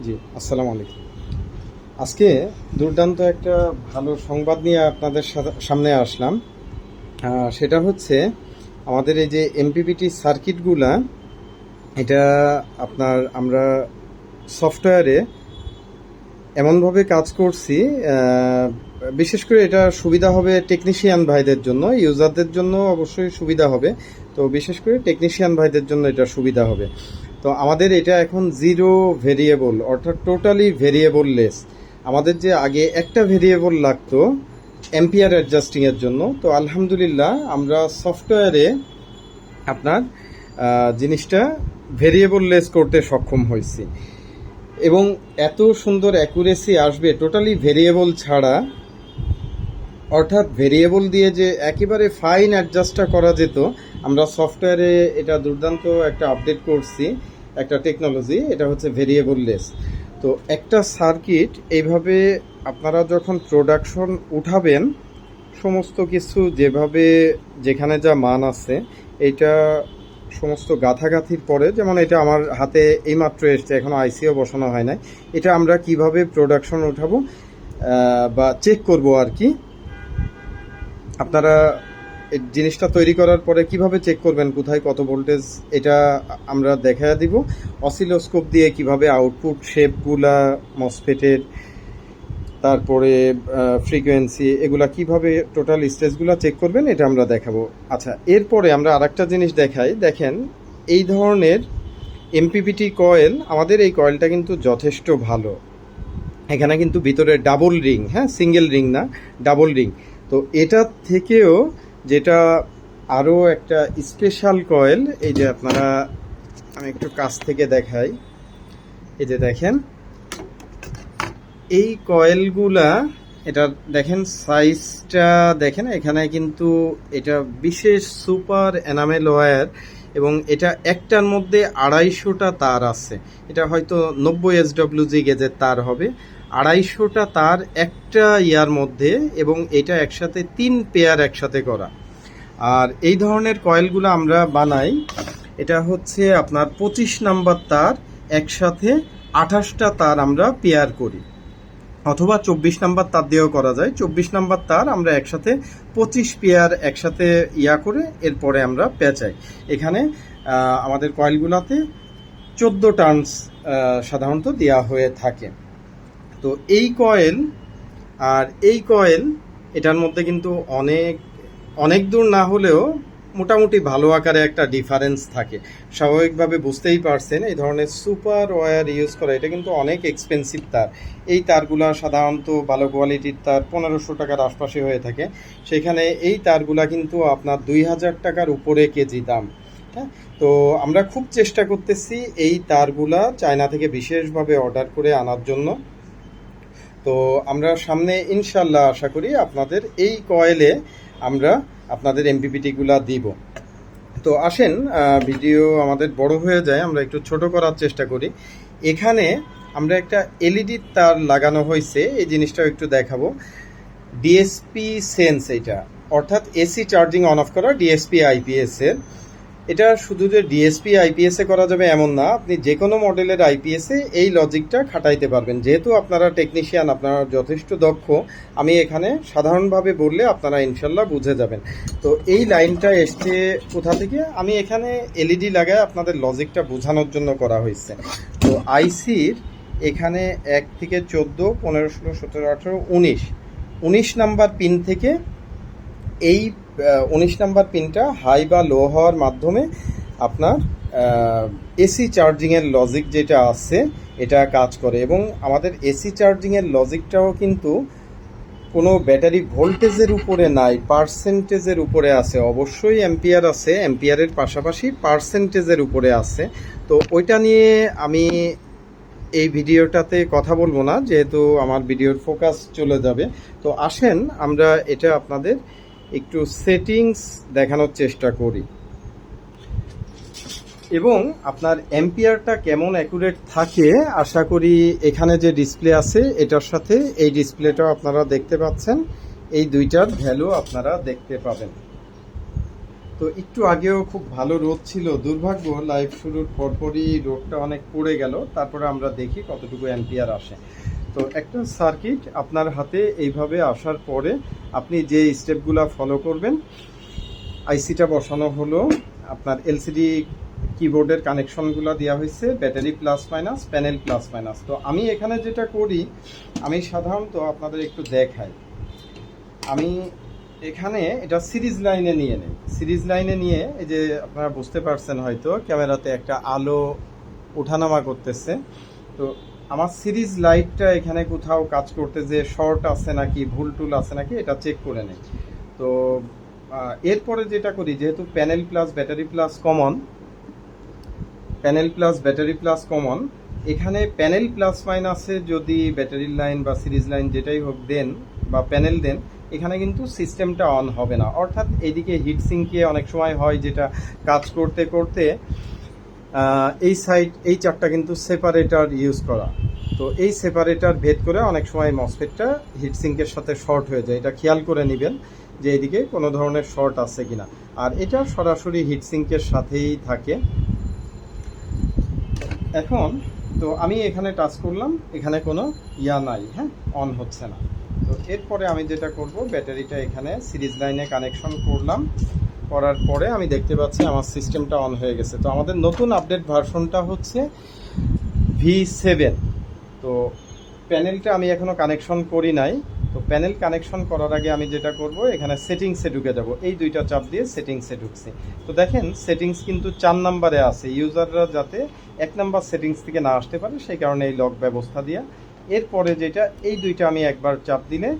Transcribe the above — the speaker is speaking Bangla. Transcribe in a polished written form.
জি, আসসালামু আলাইকুম। আজকে দুর্দান্ত একটা ভালো সংবাদ নিয়ে আপনাদের সামনে আসলাম। সেটা হচ্ছে আমাদের এই যে এমপিপিটি সার্কিটগুলা, এটা আমরা সফটওয়্যারে এমনভাবে কাজ করছি। বিশেষ করে এটা সুবিধা হবে টেকনিশিয়ান ভাইদের জন্য, ইউজারদের জন্য অবশ্যই সুবিধা হবে। তো বিশেষ করে টেকনিশিয়ান ভাইদের জন্য এটা সুবিধা হবে। তো আমাদের এটা এখন জিরো ভেরিয়েবল, অর্থাৎ টোটালি ভেরিয়েবল লেস। আমাদের যে আগে একটা ভেরিয়েবল লাগতো অ্যাম্পিয়ার অ্যাডজাস্টিংয়ের জন্য, তো আলহামদুলিল্লাহ আমরা সফটওয়্যারে আপনার জিনিসটা ভেরিয়েবল লেস করতে সক্ষম হয়েছি এবং এত সুন্দর অ্যাকুরেসি আসবে টোটালি ভেরিয়েবল ছাড়া। অর্থাৎ ভেরিয়েবল দিয়ে যে একেবারে ফাইন অ্যাডজাস্টটা করা যেত, আমরা সফটওয়্যারে এটা দুর্দান্ত একটা আপডেট করছি, একটা টেকনোলজি, এটা হচ্ছে ভেরিয়েবল লেস। তো একটা সার্কিট এইভাবে আপনারা যখন প্রোডাকশন উঠাবেন, সমস্ত কিছু যেভাবে যেখানে যা মান আছে এইটা সমস্ত গাঁথাগাথির পরে, যেমন এটা আমার হাতে এইমাত্র এসছে, এখনও আইসিও বসানো হয় নাই, এটা আমরা কিভাবে প্রোডাকশন উঠাবো বা চেক করব আর কি। আপনারা এই জিনিসটা তৈরি করার পরে কিভাবে চেক করবেন কোথায় কত ভোল্টেজ, এটা আমরা দেখায়া দিব। অসিলোস্কোপ দিয়ে কিভাবে আউটপুট শেপগুলা মসফেটের, তারপরে ফ্রিকোয়েন্সি, এগুলা কিভাবে টোটাল স্টেজগুলো চেক করবেন এটা আমরা দেখাবো। আচ্ছা, এরপরে আমরা আরেকটা জিনিস দেখাই। দেখেন, এই ধরনের এমপিপিটি কয়েল, আমাদের এই কয়েলটা কিন্তু যথেষ্ট ভালো। এখানে কিন্তু ভিতরে ডাবল রিং, হ্যাঁ, সিঙ্গেল রিং না, ডাবল রিং। তো এটার থেকেও যেটা আরও একটা স্পেশাল কয়েল, এই যে আপনারা, আমি একটু কাছ থেকে দেখাই, এই যে দেখেন এই কয়েলগুলা, এটা দেখেন সাইজটা দেখেন, এখানে কিন্তু এটা বিশেষ সুপার এনামেল ওয়্যার এবং এটা একটার মধ্যে 250টা তার আছে। এটা হয়তো 90 এসডব্লিউজি গেজের তার হবে, 250টা তার একটা ইয়ার মধ্যে, এবং এটা একসাথে 3 পেয়ার একসাথে করা। আর এই ধরনের কয়েলগুলো আমরা বানাই, এটা হচ্ছে আপনার 25 নাম্বার তার একসাথে 28টা তার আমরা পেয়ার করি, অথবা 24 নাম্বার তার দিয়েও করা যায়। 24 নাম্বার তার আমরা একসাথে 25 পেয়ার একসাথে করে এরপরে আমরা পেঁচাই। এখানে আমাদের কয়েলগুলোতে 14 টার্নস সাধারণত দেওয়া হয়ে থাকে। তো এই কয়েল আর এই কয়েল, এটার মধ্যে কিন্তু অনেক অনেক দূর না হলেও মোটামুটি ভালো আকারে একটা ডিফারেন্স থাকে। স্বাভাবিকভাবে বুঝতেই পারছেন, এই ধরনের সুপার ওয়্যার ইউজ করা এটা কিন্তু অনেক এক্সপেন্সিভ তার। এই তারগুলা সাধারণত ভালো কোয়ালিটির তার 1500 টাকার আশপাশে হয়ে থাকে, সেখানে এই তারগুলা কিন্তু আপনার 2000 টাকার উপরে কেজি দাম। হ্যাঁ, তো আমরা খুব চেষ্টা করতেছি এই তারগুলা চায়না থেকে বিশেষভাবে অর্ডার করে আনার জন্য। তো আমরা সামনে ইনশাল্লাহ আশা করি আপনাদের এই কয়েলে আমরা আপনাদের এমপিপিটিগুলা দিব। তো আসেন, ভিডিও আমাদের বড় হয়ে যায়, আমরা একটু ছোট করার চেষ্টা করি। এখানে আমরা একটা এলইডি তার লাগানো হয়েছে, এই জিনিসটাও একটু দেখাবো। ডিএসপি সেন্স, এটা অর্থাৎ এসি চার্জিং অন অফ করা ডিএসপি আইপিএস এর। এটা শুধু যে ডিএসপি আইপিএসে করা যাবে এমন না, আপনি যে কোনো মডেলের আইপিএসে এই লজিকটা খাটাইতে পারবেন। যেহেতু আপনারা টেকনিশিয়ান, আপনারা যথেষ্ট দক্ষ, আমি এখানে সাধারণভাবে বললে আপনারা ইনশাল্লাহ বুঝে যাবেন। তো এই লাইনটা এসছে কোথা থেকে, আমি এখানে এলইডি লাগায় আপনাদের লজিকটা বোঝানোর জন্য করা হয়েছে। তো আইসির এখানে 1 থেকে 14, 15, 16, 17, 18, 19 নাম্বার পিন থেকে এই 19 নাম্বার পিনটা হাই বা লো হওয়ার মাধ্যমে আপনার এসি চার্জিংয়ের লজিক যেটা আছে এটা কাজ করে। এবং আমাদের এসি চার্জিংয়ের লজিকটাও কিন্তু কোনো ব্যাটারি ভোল্টেজের উপরে নাই, পার্সেন্টেজের উপরে আছে। অবশ্যই অ্যাম্পিয়ার আছে, অ্যাম্পিয়ারের পাশাপাশি পার্সেন্টেজের উপরে আছে। তো ওইটা নিয়ে আমি এই ভিডিওটাতে কথা বলবো না, যেহেতু আমার ভিডিওর ফোকাস চলে যাবে। তো আসেন আমরা এটা আপনাদের একটু সেটিংস দেখানোর চেষ্টা করি এবং আপনার অ্যাম্পিয়ারটা কেমন অ্যাকুরেট থাকে আশা করি এখানে যে ডিসপ্লে আছে এটার সাথে এই ডিসপ্লেটাও আপনারা দেখতে পাচ্ছেন, এই দুইটার ভ্যালু আপনারা দেখতে পাবেন। তো একটু আগেও খুব ভালো রোদ ছিল, দুর্ভাগ্য লাইভ শুরুর পরপরই রোদটা অনেক পড়ে গেল, তারপরে আমরা দেখি কতটুকু অ্যাম্পিয়ার আসে। তো একটা সার্কিট আপনার হাতে এইভাবে আসার পরে আপনি যে স্টেপগুলো ফলো করবেন, আইসিটা বসানো হলো, আপনার এলসিডি কিবোর্ডের কানেকশনগুলো দেওয়া হয়েছে, battery plus minus, panel plus minus. তো আমি এখানে যেটা করি, আমি সাধারণত আপনাদের একটু দেখাই, আমি এখানে এটা সিরিজ লাইনে নিয়ে নেই। সিরিজ লাইনে নিয়ে এই যে আপনারা বুঝতে পারছেন হয়তো ক্যামেরাতে একটা আলো ওঠানামা করতেছে। তো আমার সিরিজ লাইটটা এখানে কোথাও কাজ করতে যে শর্ট আছে নাকি, ভুল টুল আছে নাকি, এটা চেক করে নেই। তো এরপরে যেটা করি, যেহেতু panel plus battery plus common, panel plus battery plus common, এখানে প্যানেল প্লাস মাইনাসে যদি ব্যাটারির লাইন বা সিরিজ লাইন যেটাই হোক দেন বা প্যানেল দেন, এখানে কিন্তু সিস্টেমটা অন হবে না। অর্থাৎ এইদিকে হিটসিঙ্কে অনেক সময় হয় যেটা কাজ করতে করতে এই সাইড, এই চারটা কিন্তু সেপারেটর ইউজ করা, তো এই সেপারেটর ভেদ করে অনেক সময় মসফেটটা হিটসিঙ্কের সাথে শর্ট হয়ে যায়। এটা খেয়াল করে নেবেন যে এদিকে কোনো ধরনের শর্ট আছে কিনা। আর এটা সরাসরি হিটসিঙ্কের সাথেই থাকে। এখন তো আমি এখানে টাচ করলাম, এখানে কোনো নাই, হ্যাঁ, অন হচ্ছে না। তো এরপরে আমি যেটা করব, ব্যাটারিটা এখানে সিরিজ লাইনে কানেকশন করলাম, করার পরে আমি দেখতে পাচ্ছি আমার সিস্টেমটা অন হয়ে গেছে। তো আমাদের নতুন আপডেট ভার্সনটা হচ্ছে V7। তো প্যানেলটা আমি এখনও কানেকশন করি নাই। তো প্যানেল কানেকশন করার আগে আমি যেটা করব, এখানে সেটিংসে ঢুকে যাব। এই দুইটা চাপ দিয়ে সেটিংসে ঢুকছি। তো দেখেন সেটিংস কিন্তু 4 নম্বরে আছে, ইউজাররা যাতে 1 নম্বর সেটিংস থেকে না আসতে পারে সেই কারণে এই লক ব্যবস্থা দিয়া। এরপরে যেটা, এই দুইটা আমি একবার চাপ দিলে